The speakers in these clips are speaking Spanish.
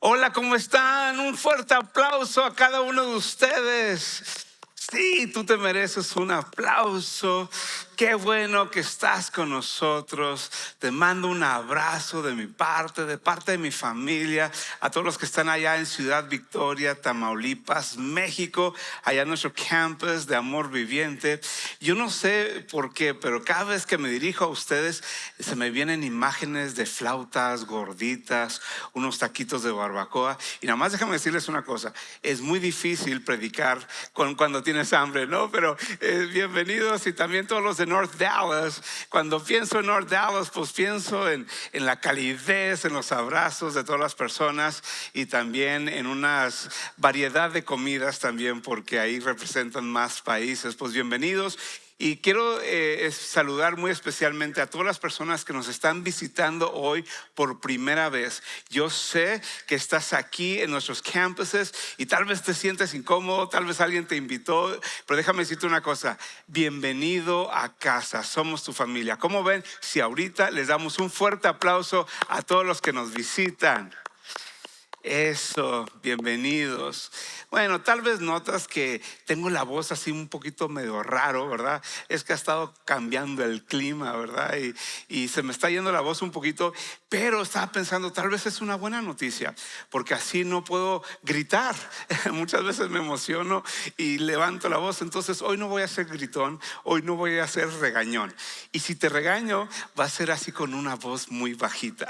Hola, ¿cómo están? Un fuerte aplauso a cada uno de ustedes. Sí, tú te mereces un aplauso. Qué bueno que estás con nosotros. Te mando un abrazo de parte de mi familia, a todos los que están allá en Ciudad Victoria, Tamaulipas, México, allá en nuestro campus de Amor Viviente. Yo no sé por qué, pero cada vez que me dirijo a ustedes, se me vienen imágenes de flautas gorditas, unos taquitos de barbacoa. Y nada más déjame decirles una cosa: es muy difícil predicar cuando tienes hambre, ¿no? Pero bienvenidos, y también todos los de North Dallas. Cuando pienso en North Dallas, pues pienso en la calidez, en los abrazos de todas las personas, y también en una variedad de comidas también, porque ahí representan más países. Pues bienvenidos. Y quiero saludar muy especialmente a todas las personas que nos están visitando hoy por primera vez. Yo sé que estás aquí en nuestros campuses y tal vez te sientes incómodo, tal vez alguien te invitó, pero déjame decirte una cosa: bienvenido a casa, somos tu familia. ¿Cómo ven si ahorita les damos un fuerte aplauso a todos los que nos visitan? Eso, bienvenidos. Bueno, tal vez notas que tengo la voz así un poquito medio raro, ¿verdad? Es que ha estado cambiando el clima, ¿verdad? Y se me está yendo la voz un poquito, pero estaba pensando, tal vez es una buena noticia, porque así no puedo gritar. Muchas veces me emociono y levanto la voz. Entonces hoy no voy a ser gritón, hoy no voy a ser regañón. Y si te regaño, va a ser así con una voz muy bajita.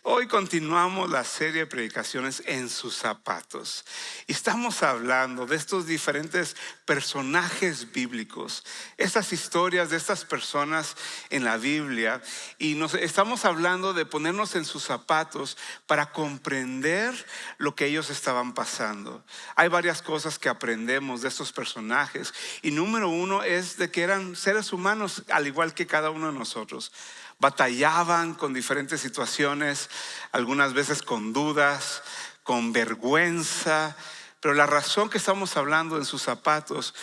Hoy continuamos la serie de predicaciones En sus zapatos. Y estamos hablando de estos diferentes personajes bíblicos, estas historias de estas personas en la Biblia. Y estamos hablando de ponernos en sus zapatos para comprender lo que ellos estaban pasando. Hay varias cosas que aprendemos de estos personajes. Y número uno es de que eran seres humanos al igual que cada uno de nosotros. Batallaban con diferentes situaciones, algunas veces con dudas, con vergüenza. Pero la razón que estamos hablando en sus zapatos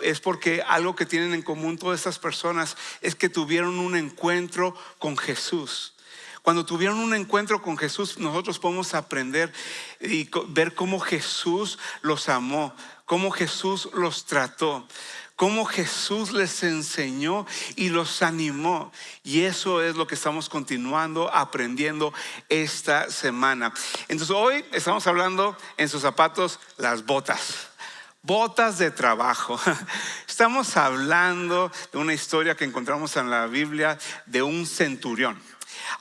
es porque algo que tienen en común todas estas personas es que tuvieron un encuentro con Jesús. Cuando tuvieron un encuentro con Jesús, nosotros podemos aprender y ver cómo Jesús los amó, cómo Jesús los trató, cómo Jesús les enseñó y los animó. Y eso es lo que estamos continuando aprendiendo esta semana. Entonces hoy estamos hablando en sus zapatos, las botas. Botas de trabajo. Estamos hablando de una historia que encontramos en la Biblia de un centurión.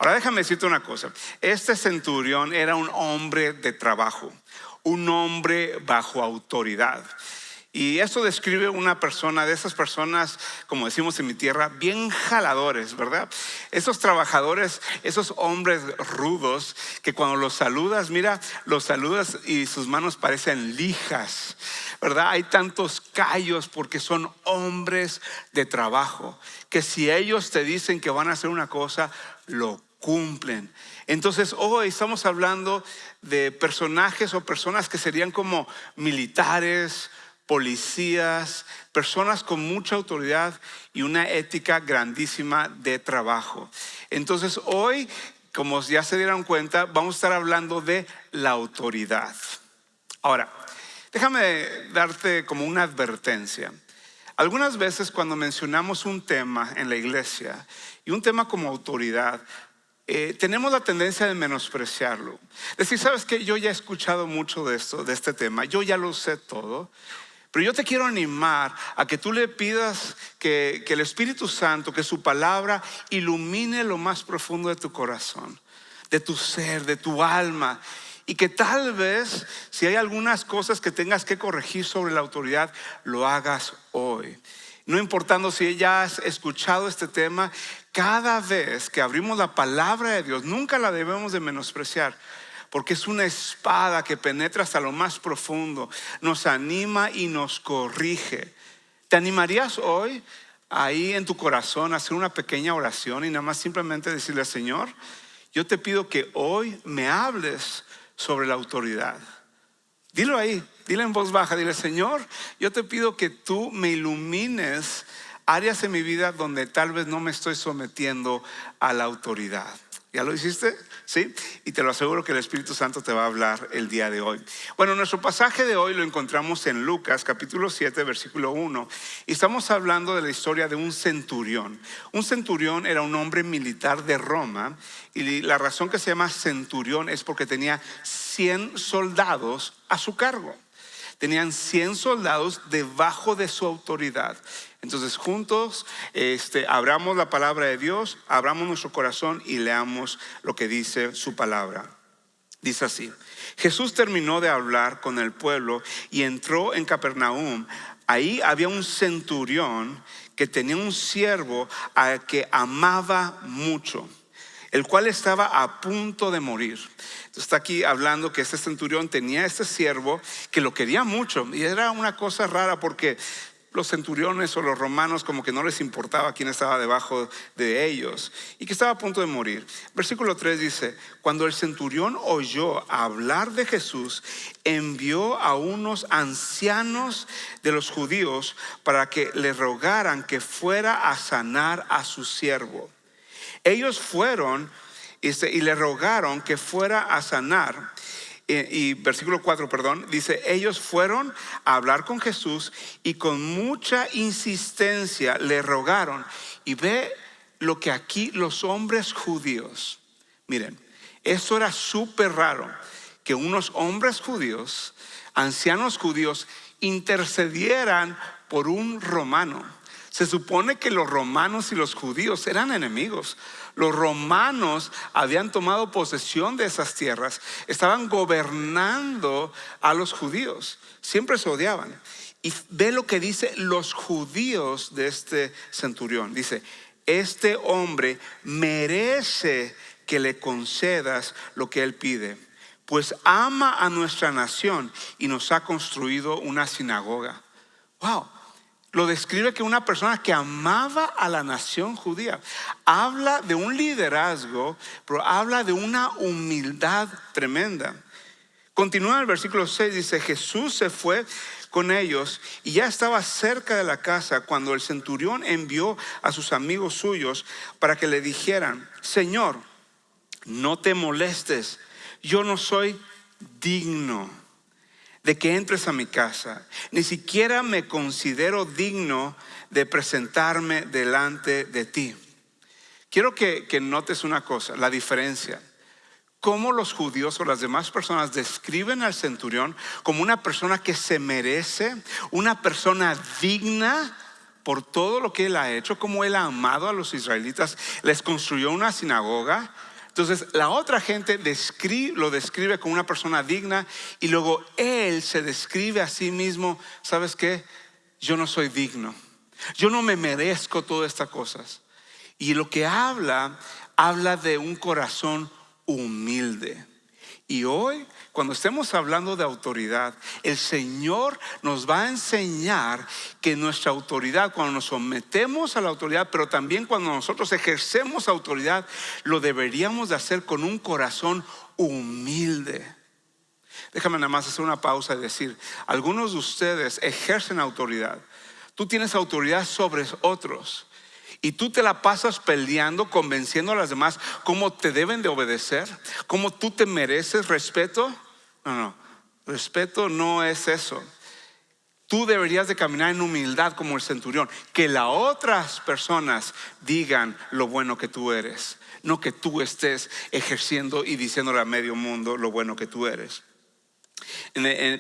Ahora déjame decirte una cosa: este centurión era un hombre de trabajo, un hombre bajo autoridad. Y eso describe una persona, de esas personas, como decimos en mi tierra, bien jaladores, ¿verdad? Esos trabajadores, esos hombres rudos que cuando los saludas, mira, los saludas y sus manos parecen lijas, ¿verdad? Hay tantos callos porque son hombres de trabajo, que si ellos te dicen que van a hacer una cosa, lo cumplen. Entonces hoy estamos hablando de personajes o personas que serían como militares, policías, personas con mucha autoridad y una ética grandísima de trabajo. Entonces hoy, como ya se dieron cuenta, vamos a estar hablando de la autoridad. Ahora, déjame darte como una advertencia. Algunas veces cuando mencionamos un tema en la iglesia y un tema como autoridad, tenemos la tendencia de menospreciarlo. Decir, ¿sabes qué? Yo ya he escuchado mucho de esto, de este tema, yo ya lo sé todo. Pero yo te quiero animar a que tú le pidas que el Espíritu Santo, que su palabra ilumine lo más profundo de tu corazón, de tu ser, de tu alma. Y que tal vez si hay algunas cosas que tengas que corregir sobre la autoridad, lo hagas hoy. No importando si ya has escuchado este tema, cada vez que abrimos la palabra de Dios, nunca la debemos de menospreciar. Porque es una espada que penetra hasta lo más profundo, nos anima y nos corrige. ¿Te animarías hoy ahí en tu corazón a hacer una pequeña oración y nada más simplemente decirle: Señor, yo te pido que hoy me hables sobre la autoridad? Dilo ahí, dile en voz baja, dile: Señor, yo te pido que tú me ilumines áreas en mi vida donde tal vez no me estoy sometiendo a la autoridad. ¿Ya lo hiciste? ¿Sí? Y te lo aseguro que el Espíritu Santo te va a hablar el día de hoy. Bueno, nuestro pasaje de hoy lo encontramos en Lucas capítulo 7, versículo 1. Y estamos hablando de la historia de un centurión. Un centurión era un hombre militar de Roma. Y la razón que se llama centurión es porque tenía 100 soldados a su cargo. Tenían 100 soldados debajo de su autoridad. Entonces juntos abramos la palabra de Dios, abramos nuestro corazón y leamos lo que dice su palabra. Dice así: Jesús terminó de hablar con el pueblo y entró en Capernaum. Ahí había un centurión que tenía un siervo al que amaba mucho, el cual estaba a punto de morir. Entonces está aquí hablando que este centurión tenía este siervo que lo quería mucho. Y era una cosa rara porque los centuriones o los romanos como que no les importaba quién estaba debajo de ellos y que estaba a punto de morir. Versículo 3 dice: cuando el centurión oyó hablar de Jesús, envió a unos ancianos de los judíos para que le rogaran que fuera a sanar a su siervo. Ellos fueron y le rogaron que fuera a sanar. Y versículo 4, dice: ellos fueron a hablar con Jesús y con mucha insistencia le rogaron. Y ve lo que aquí los hombres judíos, miren, eso era súper raro, que unos hombres judíos, ancianos judíos, intercedieran por un romano. Se supone que los romanos y los judíos eran enemigos. Los romanos habían tomado posesión de esas tierras, estaban gobernando a los judíos, siempre se odiaban. Y ve lo que dice los judíos de este centurión. Dice: este hombre merece que le concedas lo que él pide, pues ama a nuestra nación y nos ha construido una sinagoga. Wow. Lo describe que una persona que amaba a la nación judía. Habla de un liderazgo, pero habla de una humildad tremenda. Continúa el versículo 6, dice: Jesús se fue con ellos y ya estaba cerca de la casa cuando el centurión envió a sus amigos suyos para que le dijeran: Señor, no te molestes, yo no soy digno de que entres a mi casa, ni siquiera me considero digno de presentarme delante de ti. Quiero que notes una cosa, la diferencia. Cómo los judíos o las demás personas describen al centurión como una persona que se merece, una persona digna por todo lo que él ha hecho, como él ha amado a los israelitas, les construyó una sinagoga. Entonces la otra gente lo describe como una persona digna y luego él se describe a sí mismo: ¿sabes qué? Yo no soy digno, yo no me merezco todas estas cosas. Y lo que habla de un corazón humilde. Y hoy, cuando estemos hablando de autoridad, el Señor nos va a enseñar que nuestra autoridad, cuando nos sometemos a la autoridad, pero también cuando nosotros ejercemos autoridad, lo deberíamos de hacer con un corazón humilde. Déjame nada más hacer una pausa y decir: algunos de ustedes ejercen autoridad. Tú tienes autoridad sobre otros y tú te la pasas peleando, convenciendo a las demás cómo te deben de obedecer, cómo tú te mereces respeto. No, respeto no es eso. Tú deberías de caminar en humildad como el centurión, que las otras personas digan lo bueno que tú eres, no que tú estés ejerciendo y diciéndole a medio mundo lo bueno que tú eres.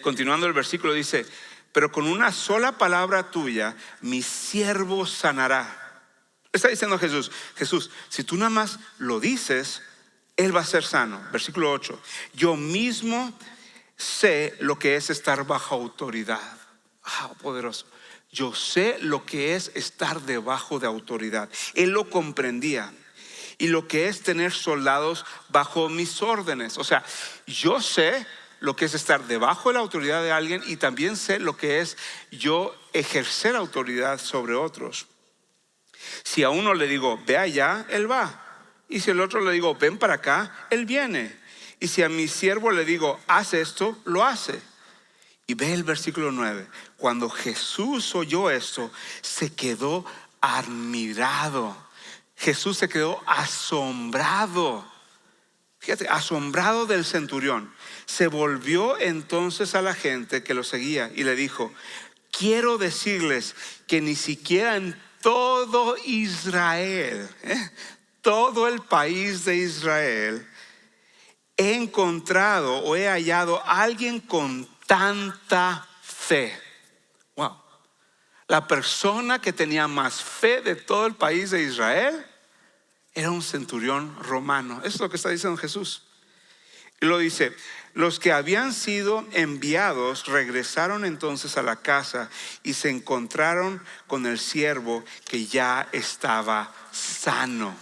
Continuando el versículo dice: pero con una sola palabra tuya mi siervo sanará. Está diciendo Jesús, si tú nada más lo dices, él va a ser sano. Versículo 8: yo mismo sé lo que es estar bajo autoridad. Poderoso. Yo sé lo que es estar debajo de autoridad. Él lo comprendía. Y lo que es tener soldados bajo mis órdenes. O sea, yo sé lo que es estar debajo de la autoridad de alguien y también sé lo que es yo ejercer autoridad sobre otros. Si a uno le digo ve allá, él va. Y si al otro le digo ven para acá, él viene. Y si a mi siervo le digo haz esto, lo hace. Y ve el versículo 9. Cuando Jesús oyó esto, se quedó admirado. Jesús se quedó asombrado. Fíjate, asombrado del centurión, se volvió entonces a la gente que lo seguía y le dijo: quiero decirles que ni siquiera en todo Israel, todo el país de Israel, he encontrado o he hallado a alguien con tanta fe. Wow. La persona que tenía más fe de todo el país de Israel era un centurión romano. Eso es lo que está diciendo Jesús. Y lo dice: los que habían sido enviados regresaron entonces a la casa y se encontraron con el siervo que ya estaba sano.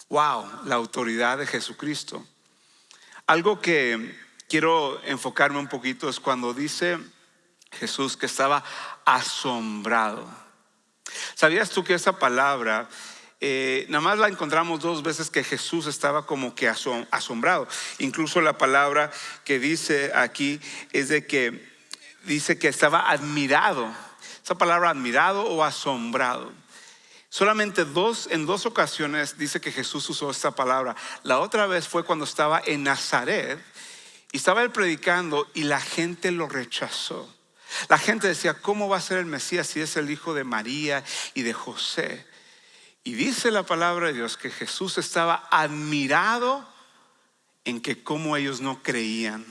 Wow, la autoridad de Jesucristo. Algo que quiero enfocarme un poquito es cuando dice Jesús que estaba asombrado. ¿Sabías tú que esa palabra nada más la encontramos 2 veces, que Jesús estaba como que asombrado? Incluso la palabra que dice aquí es de que dice que estaba admirado. Esa palabra admirado o asombrado. Solamente en 2 ocasiones dice que Jesús usó esta palabra. La otra vez fue cuando estaba en Nazaret y estaba él predicando y la gente lo rechazó. La gente decía: ¿cómo va a ser el Mesías si es el hijo de María y de José? Y dice la palabra de Dios que Jesús estaba admirado en que cómo ellos no creían.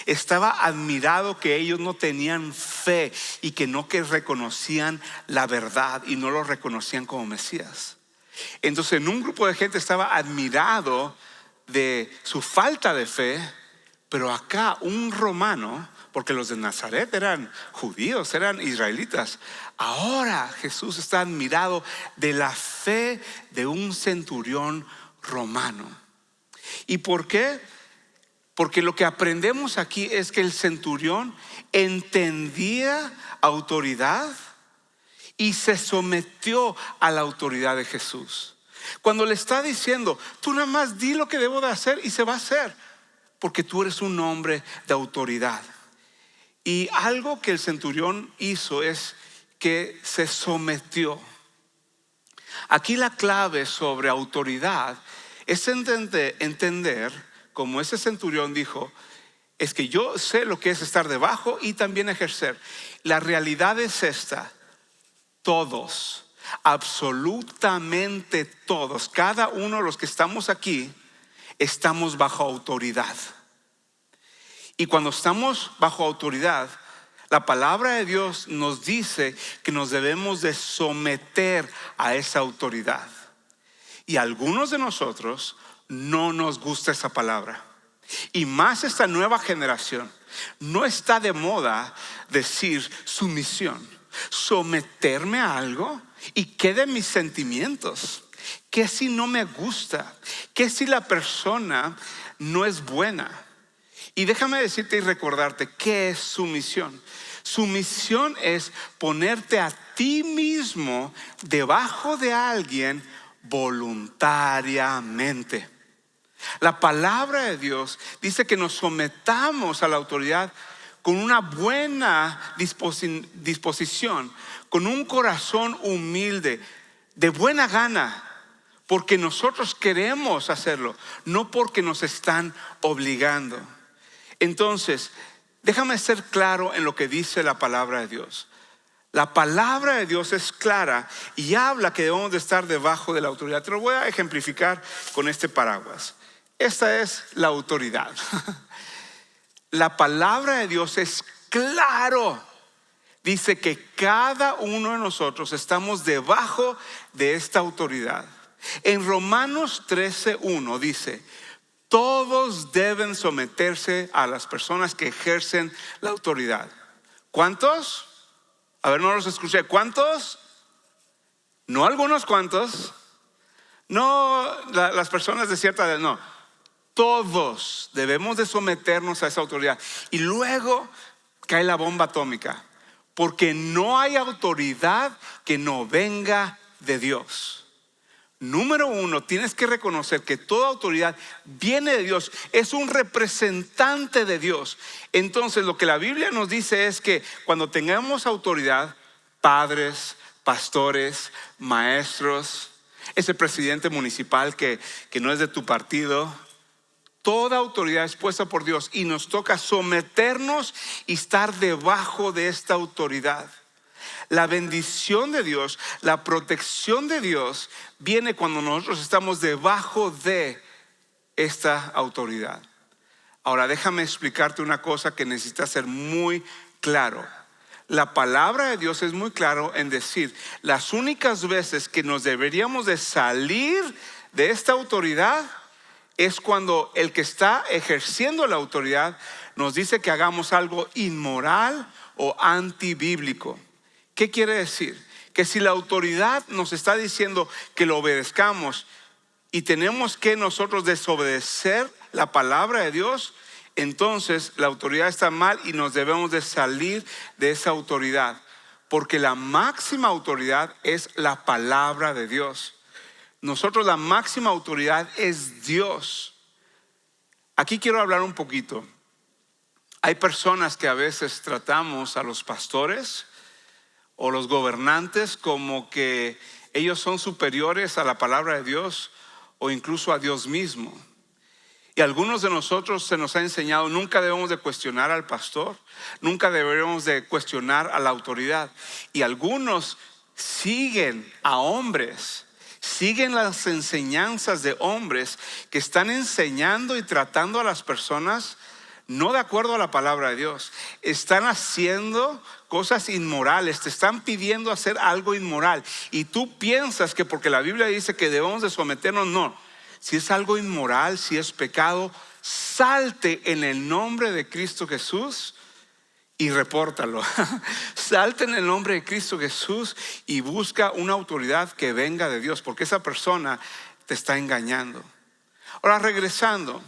Estaba admirado que ellos no tenían fe y que no que reconocían la verdad y no lo reconocían como Mesías. Entonces en un grupo de gente estaba admirado de su falta de fe, pero acá un romano, porque los de Nazaret eran judíos, eran israelitas. Ahora Jesús está admirado de la fe de un centurión romano. ¿Y por qué? Porque lo que aprendemos aquí es que el centurión entendía autoridad y se sometió a la autoridad de Jesús. Cuando le está diciendo: tú nada más di lo que debo de hacer y se va a hacer, porque tú eres un hombre de autoridad. Y algo que el centurión hizo es que se sometió. Aquí la clave sobre autoridad es entender, como ese centurión dijo, es que yo sé lo que es estar debajo y también ejercer. La realidad es esta: todos, absolutamente todos, cada uno de los que estamos aquí, estamos bajo autoridad. Y cuando estamos bajo autoridad, la palabra de Dios nos dice que nos debemos de someter a esa autoridad. Y a algunos de nosotros no nos gusta esa palabra. Y más esta nueva generación. No está de moda decir sumisión. Someterme a algo. ¿Y qué de mis sentimientos? ¿Qué si no me gusta? ¿Qué si la persona no es buena? Y déjame decirte y recordarte qué es sumisión. Sumisión es ponerte a ti mismo debajo de alguien voluntariamente. La palabra de Dios dice que nos sometamos a la autoridad con una buena disposición, con un corazón humilde, de buena gana, porque nosotros queremos hacerlo, no porque nos están obligando. Entonces, déjame ser claro en lo que dice la palabra de Dios. La palabra de Dios es clara y habla que debemos de estar debajo de la autoridad. Te lo voy a ejemplificar con este paraguas. Esta es la autoridad. La palabra de Dios es claro. Dice que cada uno de nosotros estamos debajo de esta autoridad. En Romanos 13:1 dice: todos deben someterse a las personas que ejercen la autoridad. ¿Cuántos? A ver, no los escuché. ¿Cuántos? No algunos cuantos. No las personas de cierta edad, no. Todos debemos de someternos a esa autoridad. Y luego cae la bomba atómica. Porque no hay autoridad que no venga de Dios. Número 1, tienes que reconocer que toda autoridad viene de Dios, es un representante de Dios. Entonces lo que la Biblia nos dice es que cuando tengamos autoridad, padres, pastores, maestros, ese presidente municipal que no es de tu partido, toda autoridad es puesta por Dios y nos toca someternos y estar debajo de esta autoridad. La bendición de Dios, la protección de Dios viene cuando nosotros estamos debajo de esta autoridad. Ahora déjame explicarte una cosa que necesita ser muy claro. La palabra de Dios es muy claro en decir, las únicas veces que nos deberíamos de salir de esta autoridad es cuando el que está ejerciendo la autoridad nos dice que hagamos algo inmoral o antibíblico. ¿Qué quiere decir? Que si la autoridad nos está diciendo que lo obedezcamos y tenemos que nosotros desobedecer la palabra de Dios, entonces la autoridad está mal y nos debemos de salir de esa autoridad. Porque la máxima autoridad es la palabra de Dios. Nosotros la máxima autoridad es Dios. Aquí quiero hablar un poquito. Hay personas que a veces tratamos a los pastores o los gobernantes como que ellos son superiores a la palabra de Dios o incluso a Dios mismo. Y a algunos de nosotros se nos ha enseñado, nunca debemos de cuestionar al pastor, nunca debemos de cuestionar a la autoridad. Y algunos siguen a hombres, siguen las enseñanzas de hombres que están enseñando y tratando a las personas no de acuerdo a la palabra de Dios. Están haciendo cosas inmorales, te están pidiendo hacer algo inmoral. Y tú piensas que porque la Biblia dice que debemos de someternos, no. Si es algo inmoral, si es pecado, salte en el nombre de Cristo Jesús y repórtalo. Salte en el nombre de Cristo Jesús y busca una autoridad que venga de Dios, porque esa persona te está engañando. Ahora, regresando,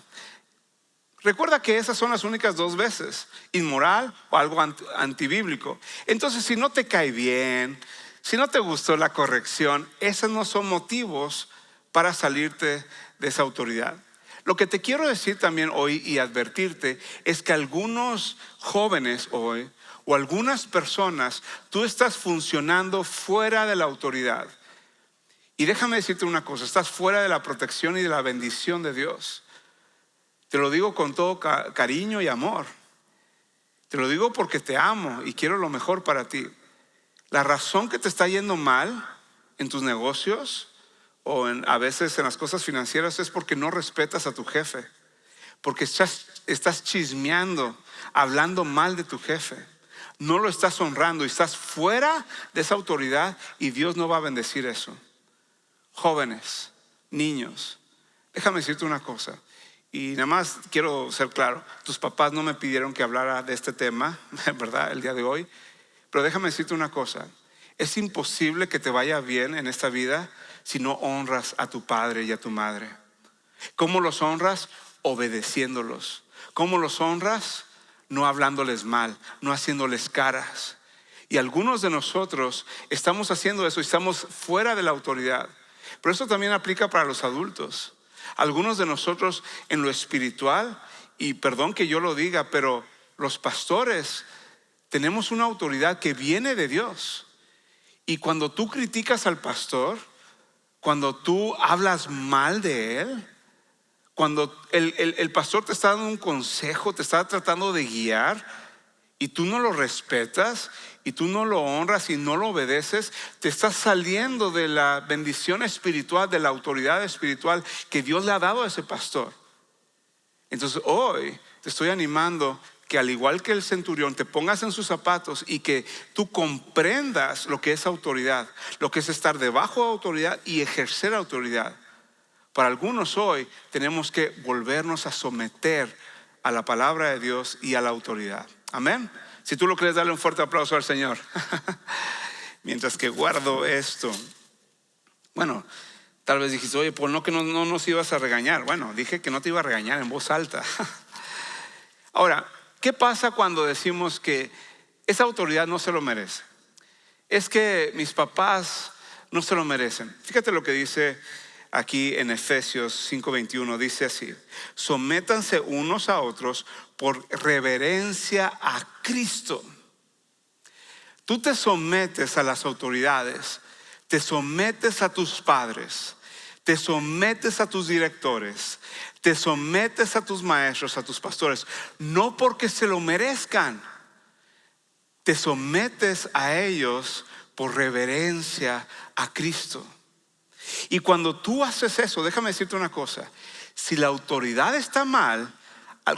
recuerda que esas son las únicas dos veces, inmoral o algo antibíblico. Entonces, si no te cae bien, si no te gustó la corrección, esos no son motivos para salirte de esa autoridad. Lo que te quiero decir también hoy y advertirte es que algunos jóvenes hoy o algunas personas, tú estás funcionando fuera de la autoridad. Y déjame decirte una cosa, estás fuera de la protección y de la bendición de Dios. Te lo digo con todo cariño y amor. Te lo digo porque te amo y quiero lo mejor para ti. La razón que te está yendo mal en tus negocios o a veces en las cosas financieras es porque no respetas a tu jefe, porque estás chismeando, hablando mal de tu jefe, no lo estás honrando y estás fuera de esa autoridad y Dios no va a bendecir eso. Jóvenes, niños, déjame decirte una cosa y nada más quiero ser claro, tus papás no me pidieron que hablara de este tema, ¿verdad? El día de hoy, pero déjame decirte una cosa, es imposible que te vaya bien en esta vida si no honras a tu padre y a tu madre. ¿Cómo los honras? Obedeciéndolos. ¿Cómo los honras? No hablándoles mal, no haciéndoles caras. Y algunos de nosotros estamos haciendo eso y estamos fuera de la autoridad. Pero eso también aplica para los adultos. Algunos de nosotros en lo espiritual, y perdón que yo lo diga, pero los pastores tenemos una autoridad que viene de Dios. Y cuando tú criticas al pastor, cuando tú hablas mal de él, cuando el pastor te está dando un consejo, te está tratando de guiar y tú no lo respetas y tú no lo honras y no lo obedeces, te estás saliendo de la bendición espiritual, de la autoridad espiritual que Dios le ha dado a ese pastor. Entonces hoy te estoy animando que al igual que el centurión te pongas en sus zapatos y que tú comprendas lo que es autoridad, lo que es estar debajo de autoridad y ejercer autoridad. Para algunos hoy tenemos que volvernos a someter a la palabra de Dios y a la autoridad. Amén. Si tú lo crees, dale un fuerte aplauso al Señor. Mientras que guardo esto. Bueno, tal vez dijiste, oye, pues no que no nos ibas a regañar. Bueno, dije que no te iba a regañar en voz alta. Ahora, ¿qué pasa cuando decimos que esa autoridad no se lo merece? Es que mis papás no se lo merecen. Fíjate lo que dice aquí en Efesios 5:21, dice así: sométanse unos a otros por reverencia a Cristo. Tú te sometes a las autoridades, te sometes a tus padres, te sometes a tus directores, te sometes a tus maestros, a tus pastores, no porque se lo merezcan, te sometes a ellos por reverencia a Cristo. Y cuando tú haces eso, déjame decirte una cosa, si la autoridad está mal,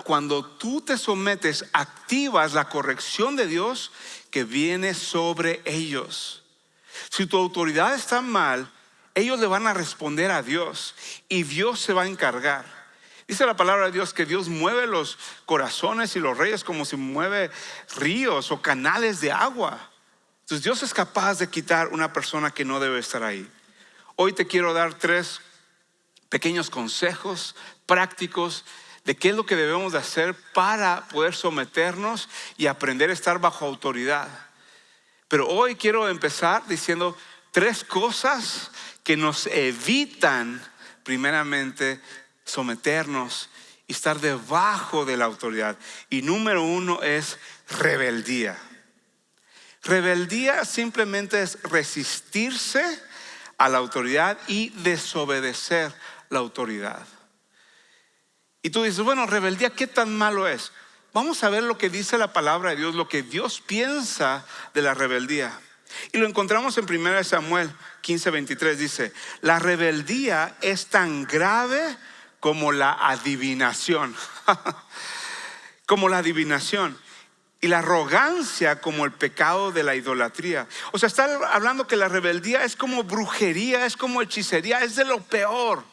cuando tú te sometes, activas la corrección de Dios que viene sobre ellos. Si tu autoridad está mal, ellos le van a responder a Dios y Dios se va a encargar. Dice la palabra de Dios que Dios mueve los corazones y los reyes como si mueve ríos o canales de agua. Entonces Dios es capaz de quitar una persona que no debe estar ahí. Hoy te quiero dar 3 pequeños consejos prácticos de qué es lo que debemos de hacer para poder someternos y aprender a estar bajo autoridad. Pero hoy quiero empezar diciendo 3 cosas que nos evitan primeramente someternos y estar debajo de la autoridad. Y número 1 es rebeldía. Rebeldía simplemente es resistirse a la autoridad y desobedecer la autoridad. Y tú dices, bueno, rebeldía, ¿qué tan malo es? Vamos a ver lo que dice la palabra de Dios, lo que Dios piensa de la rebeldía. Y lo encontramos en 1 Samuel 15:23, dice, la rebeldía es tan grave como la adivinación. Como la adivinación. Y la arrogancia como el pecado de la idolatría. O sea, está hablando que la rebeldía es como brujería, es como hechicería, es de lo peor.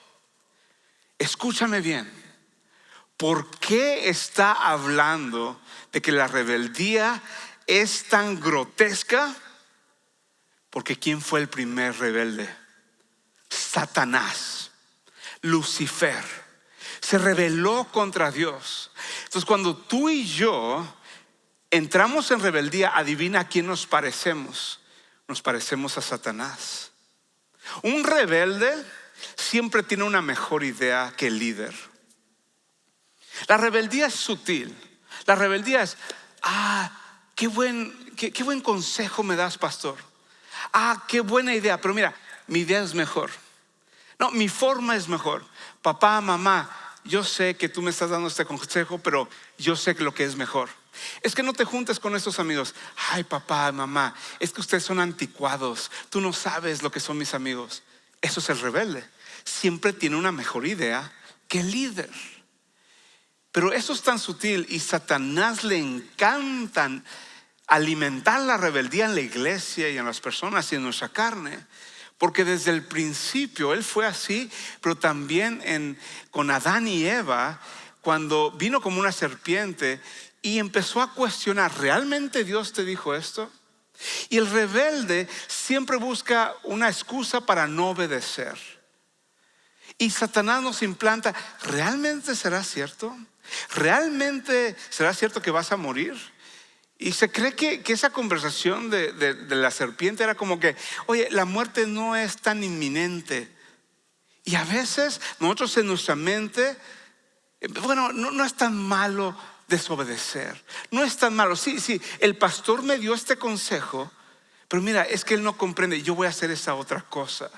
Escúchame bien. ¿Por qué está hablando de que la rebeldía es tan grotesca? Porque ¿quién fue el primer rebelde? Satanás, Lucifer. Se rebeló contra Dios. Entonces cuando tú y yo entramos en rebeldía, adivina a quién nos parecemos. Nos parecemos a Satanás. Un rebelde siempre tiene una mejor idea que el líder. La rebeldía es sutil. La rebeldía es, qué buen consejo me das, pastor. Qué buena idea, pero mira, mi idea es mejor. No, mi forma es mejor. Papá, mamá, yo sé que tú me estás dando este consejo, pero yo sé que lo que es mejor. Es que no te juntes con estos amigos. Ay, papá, mamá, es que ustedes son anticuados. Tú no sabes lo que son mis amigos. Eso es el rebelde. Siempre tiene una mejor idea que el líder. Pero eso es tan sutil y Satanás le encantan alimentar la rebeldía en la iglesia y en las personas y en nuestra carne. Porque desde el principio él fue así, pero también con Adán y Eva, cuando vino como una serpiente y empezó a cuestionar, ¿realmente Dios te dijo esto? Y el rebelde siempre busca una excusa para no obedecer. Y Satanás nos implanta, ¿realmente será cierto? ¿Realmente será cierto que vas a morir? Y se cree que esa conversación de la serpiente era como que, oye, la muerte no es tan inminente. Y a veces nosotros en nuestra mente, bueno, no es tan malo desobedecer. No es tan malo. Sí, el pastor me dio este consejo, pero mira, es que él no comprende, yo voy a hacer esa otra cosa.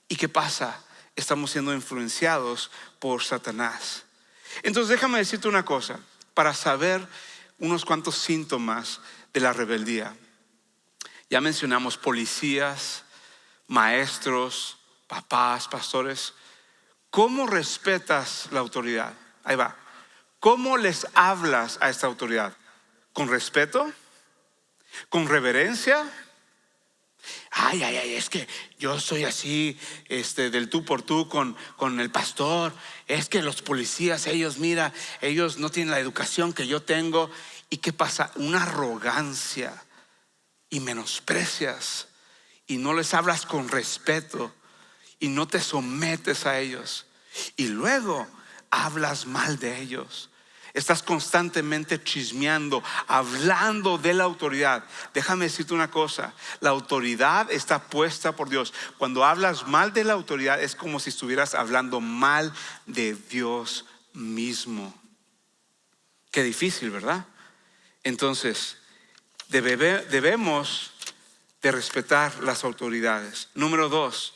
¿Y qué pasa? Estamos siendo influenciados por Satanás. Entonces déjame decirte una cosa, para saber unos cuantos síntomas de la rebeldía. Ya mencionamos policías, maestros, papás, pastores. ¿Cómo respetas la autoridad? Ahí va. ¿Cómo les hablas a esta autoridad? ¿Con respeto? ¿Con reverencia? Ay, es que yo soy así, del tú por tú con el pastor. Es que los policías, ellos no tienen la educación que yo tengo. ¿Y qué pasa? Una arrogancia y menosprecias y no les hablas con respeto y no te sometes a ellos y luego hablas mal de ellos. Estás constantemente chismeando, hablando de la autoridad. Déjame decirte una cosa, la autoridad está puesta por Dios. Cuando hablas mal de la autoridad es como si estuvieras hablando mal de Dios mismo. Qué difícil, ¿verdad? Entonces, debemos de respetar las autoridades. Número 2,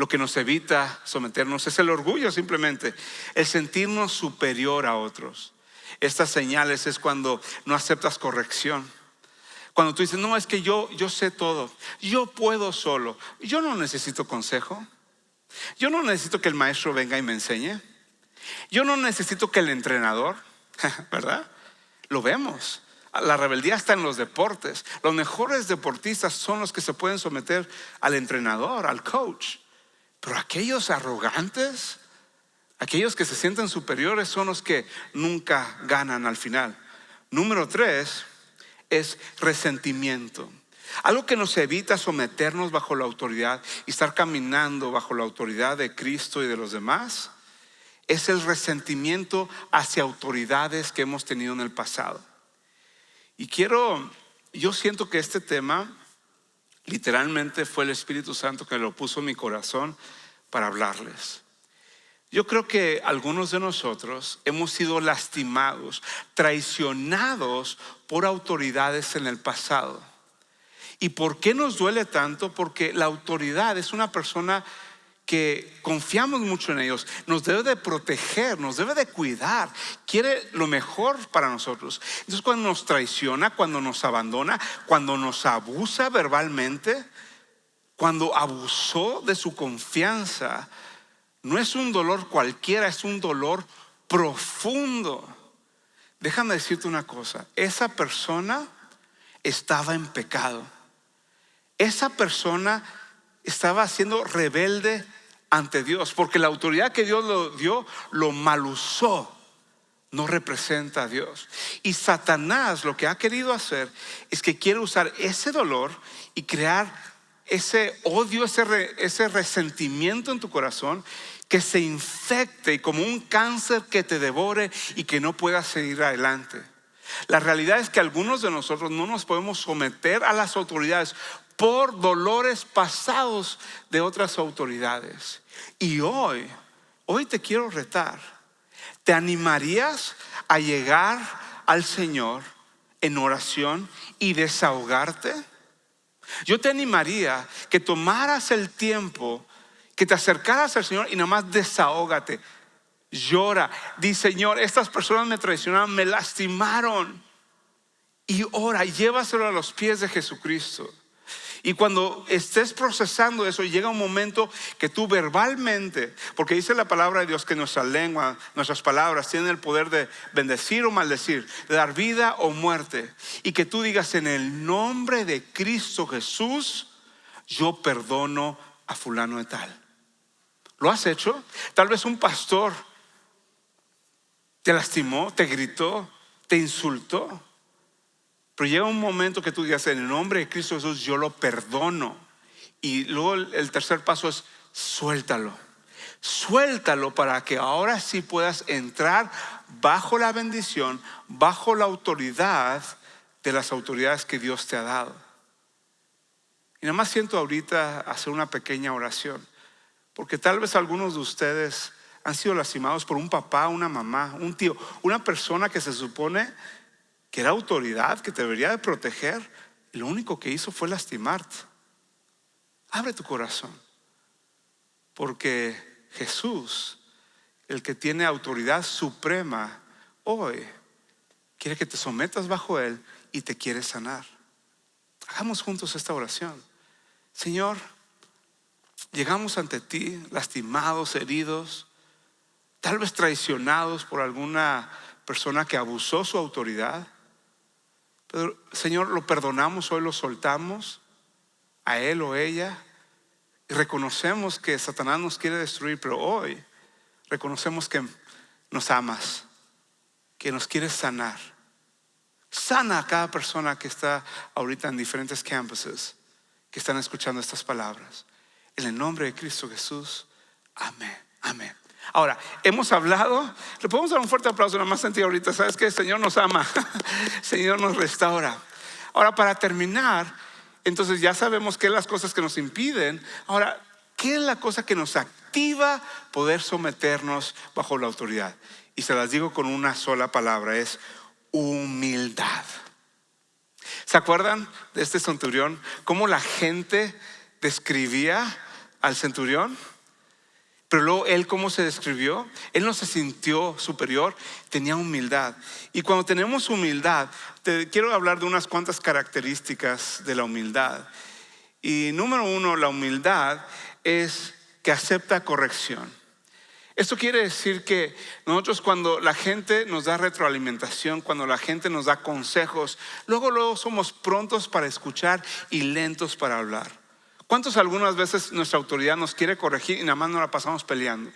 lo que nos evita someternos es el orgullo simplemente, el sentirnos superior a otros. Estas señales es cuando no aceptas corrección. Cuando tú dices, no, es que yo sé todo, yo puedo solo, yo no necesito consejo, yo no necesito que el maestro venga y me enseñe, yo no necesito que el entrenador, ¿verdad? Lo vemos. La rebeldía está en los deportes. Los mejores deportistas son los que se pueden someter al entrenador, al coach. Pero aquellos arrogantes, aquellos que se sienten superiores son los que nunca ganan al final. Número 3 es resentimiento. Algo que nos evita someternos bajo la autoridad y estar caminando bajo la autoridad de Cristo y de los demás es el resentimiento hacia autoridades que hemos tenido en el pasado. Y yo siento que este tema literalmente fue el Espíritu Santo que lo puso en mi corazón para hablarles. Yo creo que algunos de nosotros hemos sido lastimados, traicionados por autoridades en el pasado. ¿Y por qué nos duele tanto? Porque la autoridad es una persona que confiamos mucho en ellos, nos debe de proteger, nos debe de cuidar, quiere lo mejor para nosotros. Entonces cuando nos traiciona, cuando nos abandona, cuando nos abusa verbalmente, cuando abusó de su confianza, no es un dolor cualquiera, es un dolor profundo. Déjame decirte una cosa, esa persona estaba en pecado. Esa persona estaba siendo rebelde ante Dios, porque la autoridad que Dios lo dio, lo mal usó. No representa a Dios. Y Satanás lo que ha querido hacer es que quiere usar ese dolor y crear ese odio, ese resentimiento en tu corazón, que se infecte y como un cáncer que te devore y que no puedas seguir adelante. La realidad es que algunos de nosotros no nos podemos someter a las autoridades por dolores pasados de otras autoridades. Y hoy te quiero retar. ¿Te animarías a llegar al Señor en oración y desahogarte? Yo te animaría que tomaras el tiempo, que te acercaras al Señor y nada más desahógate. Llora, di: Señor, estas personas me traicionaron, me lastimaron. Y ora, llévaselo a los pies de Jesucristo. Y cuando estés procesando eso, llega un momento que tú verbalmente, porque dice la palabra de Dios que nuestra lengua, nuestras palabras tienen el poder de bendecir o maldecir, de dar vida o muerte. Y que tú digas: en el nombre de Cristo Jesús, yo perdono a fulano de tal. ¿Lo has hecho? Tal vez un pastor te lastimó, te gritó, te insultó. Pero llega un momento que tú digas: en el nombre de Cristo Jesús yo lo perdono. Y luego el tercer paso es: suéltalo. Suéltalo para que ahora sí puedas entrar bajo la bendición, bajo la autoridad de las autoridades que Dios te ha dado. Y nada más siento ahorita hacer una pequeña oración, porque tal vez algunos de ustedes han sido lastimados por un papá, una mamá, un tío, una persona que se supone que era autoridad, que te debería de proteger, y lo único que hizo fue lastimarte. Abre tu corazón, porque Jesús, el que tiene autoridad suprema, hoy quiere que te sometas bajo Él y te quiere sanar. Hagamos juntos esta oración. Señor, llegamos ante ti lastimados, heridos, tal vez traicionados por alguna persona que abusó su autoridad. Pero Señor, lo perdonamos hoy, lo soltamos a él o ella y reconocemos que Satanás nos quiere destruir, pero hoy reconocemos que nos amas, que nos quieres sanar. Sana a cada persona que está ahorita en diferentes campuses, que están escuchando estas palabras. En el nombre de Cristo Jesús, amén, amén. Ahora, hemos hablado, le podemos dar un fuerte aplauso, nada más sentí ahorita, ¿sabes qué? El Señor nos ama, el Señor nos restaura. Ahora, para terminar, entonces ya sabemos qué es las cosas que nos impiden. Ahora, ¿qué es la cosa que nos activa poder someternos bajo la autoridad? Y se las digo con una sola palabra, es humildad. ¿Se acuerdan de este centurión? Cómo la gente describía al centurión. Pero luego él, ¿cómo se describió? Él no se sintió superior, tenía humildad. Y cuando tenemos humildad, te quiero hablar de unas cuantas características de la humildad. Y número uno, la humildad es que acepta corrección. Esto quiere decir que nosotros, cuando la gente nos da retroalimentación, cuando la gente nos da consejos, luego somos prontos para escuchar y lentos para hablar. ¿Cuántos algunas veces nuestra autoridad nos quiere corregir y nada más nos la pasamos peleando?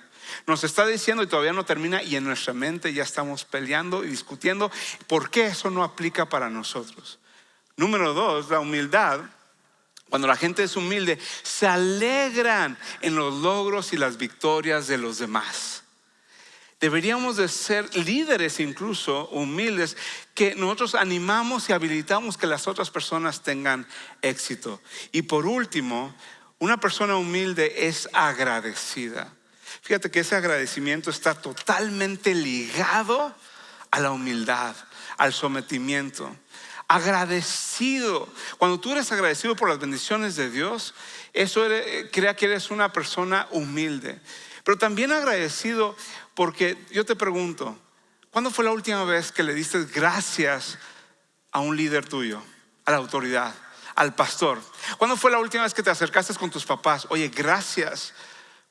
Nos está diciendo y todavía no termina, y en nuestra mente ya estamos peleando y discutiendo. ¿Por qué eso no aplica para nosotros? Número dos, la humildad. Cuando la gente es humilde, se alegran en los logros y las victorias de los demás. Deberíamos de ser líderes incluso humildes, que nosotros animamos y habilitamos que las otras personas tengan éxito. Y por último, una persona humilde es agradecida. Fíjate que ese agradecimiento está totalmente ligado a la humildad, al sometimiento. Agradecido. Cuando tú eres agradecido por las bendiciones de Dios, eso crea que eres una persona humilde. Pero también agradecido porque yo te pregunto, ¿cuándo fue la última vez que le diste gracias a un líder tuyo, a la autoridad, al pastor? ¿Cuándo fue la última vez que te acercaste con tus papás? Oye, gracias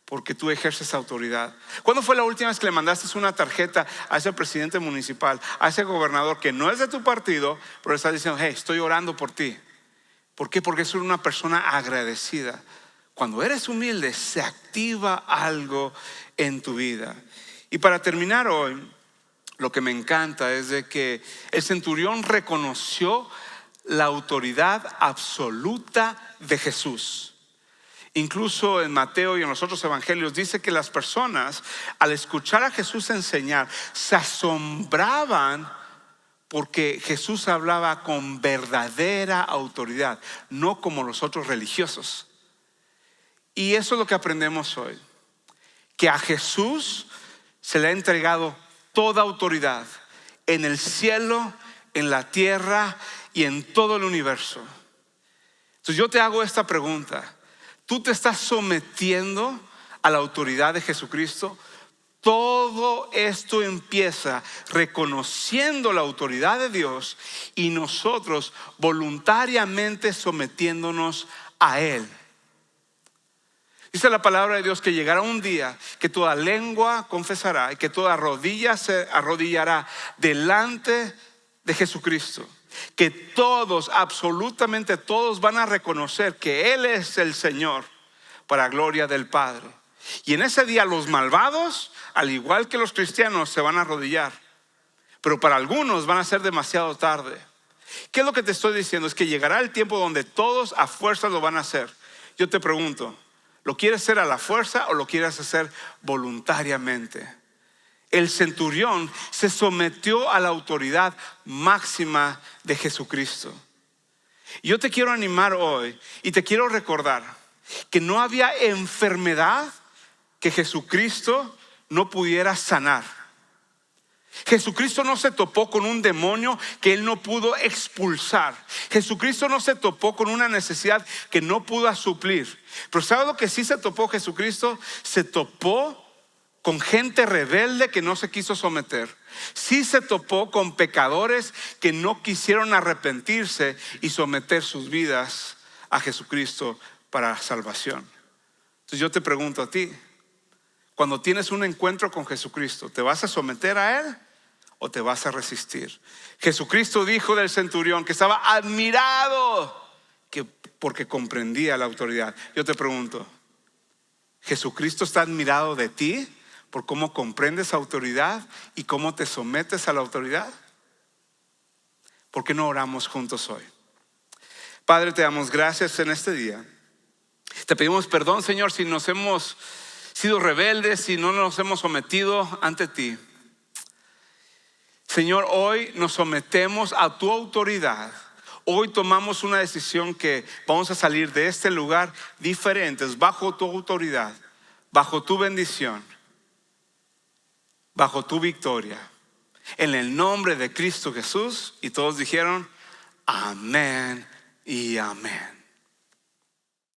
porque tú ejerces autoridad. ¿Cuándo fue la última vez que le mandaste una tarjeta a ese presidente municipal, a ese gobernador que no es de tu partido, pero está diciendo, hey, estoy orando por ti? ¿Por qué? Porque es una persona agradecida. Cuando eres humilde, se activa algo en tu vida. Y para terminar hoy, lo que me encanta es de que el centurión reconoció la autoridad absoluta de Jesús. Incluso en Mateo y en los otros evangelios dice que las personas, al escuchar a Jesús enseñar, se asombraban porque Jesús hablaba con verdadera autoridad, no como los otros religiosos. Y eso es lo que aprendemos hoy, que a Jesús se le ha entregado toda autoridad en el cielo, en la tierra y en todo el universo. Entonces yo te hago esta pregunta: ¿tú te estás sometiendo a la autoridad de Jesucristo? Todo esto empieza reconociendo la autoridad de Dios y nosotros voluntariamente sometiéndonos a Él. Dice la palabra de Dios que llegará un día que toda lengua confesará y que toda rodilla se arrodillará delante de Jesucristo. Que todos, absolutamente todos, van a reconocer que Él es el Señor, para gloria del Padre. Y en ese día los malvados, al igual que los cristianos, se van a arrodillar. Pero para algunos van a ser demasiado tarde. ¿Qué es lo que te estoy diciendo? Es que llegará el tiempo donde todos a fuerza lo van a hacer. Yo te pregunto, ¿lo quieres hacer a la fuerza o lo quieres hacer voluntariamente? El centurión se sometió a la autoridad máxima de Jesucristo. Y yo te quiero animar hoy y te quiero recordar que no había enfermedad que Jesucristo no pudiera sanar. Jesucristo no se topó con un demonio que Él no pudo expulsar. Jesucristo no se topó con una necesidad que no pudo suplir. Pero ¿sabes lo que sí se topó Jesucristo? Se topó con gente rebelde que no se quiso someter. Sí se topó con pecadores que no quisieron arrepentirse y someter sus vidas a Jesucristo para salvación. Entonces yo te pregunto a ti, cuando tienes un encuentro con Jesucristo, ¿te vas a someter a Él o te vas a resistir? Jesucristo dijo del centurión que estaba admirado porque comprendía la autoridad. Yo te pregunto, ¿Jesucristo está admirado de ti por cómo comprendes autoridad y cómo te sometes a la autoridad? ¿Por qué no oramos juntos hoy? Padre, te damos gracias en este día. Te pedimos perdón, Señor, si nos hemos sido rebeldes, si no nos hemos sometido ante ti. Señor, hoy nos sometemos a tu autoridad. Hoy tomamos una decisión que vamos a salir de este lugar diferentes, bajo tu autoridad, bajo tu bendición, bajo tu victoria. En el nombre de Cristo Jesús. Y todos dijeron amén y amén.